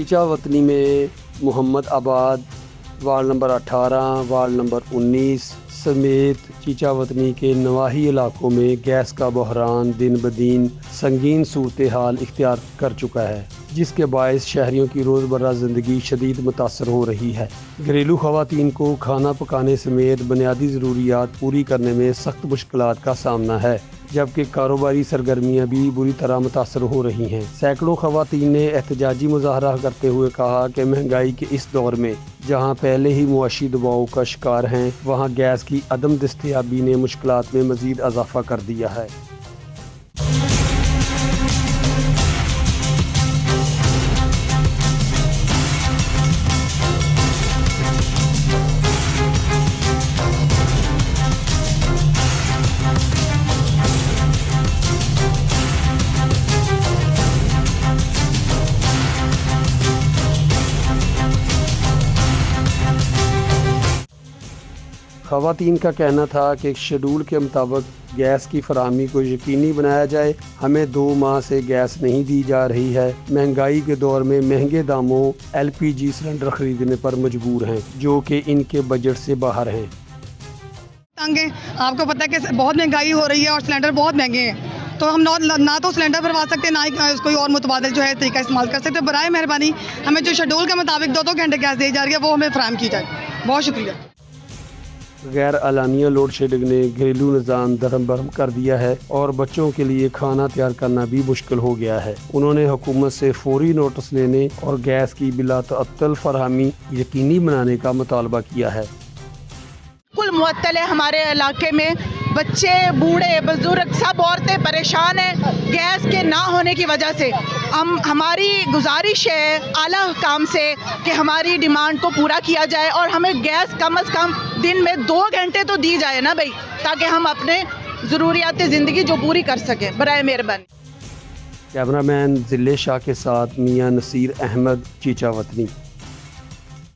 چیچا وطنی میں محمد آباد وارڈ نمبر 18 وارڈ نمبر 19 سمیت چیچا وطنی کے نواحی علاقوں میں گیس کا بحران دن بدن سنگین صورتحال اختیار کر چکا ہے، جس کے باعث شہریوں کی روزمرہ زندگی شدید متاثر ہو رہی ہے۔ گھریلو خواتین کو کھانا پکانے سمیت بنیادی ضروریات پوری کرنے میں سخت مشکلات کا سامنا ہے، جبکہ کاروباری سرگرمیاں بھی بری طرح متاثر ہو رہی ہیں۔ سینکڑوں خواتین نے احتجاجی مظاہرہ کرتے ہوئے کہا کہ مہنگائی کے اس دور میں جہاں پہلے ہی معاشی دباؤ کا شکار ہیں، وہاں گیس کی عدم دستیابی نے مشکلات میں مزید اضافہ کر دیا ہے۔ خواتین کا کہنا تھا کہ شیڈول کے مطابق گیس کی فراہمی کو یقینی بنایا جائے۔ ہمیں 2 ماہ سے گیس نہیں دی جا رہی ہے۔ مہنگائی کے دور میں مہنگے داموں LPG سلنڈر خریدنے پر مجبور ہیں، جو کہ ان کے بجٹ سے باہر ہیں۔ آپ کو پتہ ہے کہ بہت مہنگائی ہو رہی ہے اور سلنڈر بہت مہنگے ہیں، تو ہم نہ تو سلنڈر بھروا سکتے، نہ ہی کوئی اور متبادل جو ہے طریقہ استعمال کر سکتے۔ برائے مہربانی ہمیں جو شیڈول کے مطابق 2 گھنٹے گیس دی جا رہی ہے وہ ہمیں فراہم کی جائے۔ بہت شکریہ۔ غیر اعلانیہ لوڈ شیڈنگ نے گھریلو نظام درہم برہم کر دیا ہے اور بچوں کے لیے کھانا تیار کرنا بھی مشکل ہو گیا ہے۔ انہوں نے حکومت سے فوری نوٹس لینے اور گیس کی بلا تعطل فراہمی یقینی بنانے کا مطالبہ کیا ہے۔ بالکل معطل ہے ہمارے علاقے میں، بچے بوڑھے بزرگ سب عورتیں پریشان ہیں گیس کے نہ ہونے کی وجہ سے۔ ہماری گزارش ہے اعلیٰ حکام سے کہ ہماری ڈیمانڈ کو پورا کیا جائے اور ہمیں گیس کم از کم دن میں 2 گھنٹے تو دی جائے نا بھائی، تاکہ ہم اپنے ضروریات زندگی جو پوری کر سکیں۔ برائے مہربانی۔ کیمرہ مین ذلے شاہ کے ساتھ میاں نصیر احمد، چیچا وطنی۔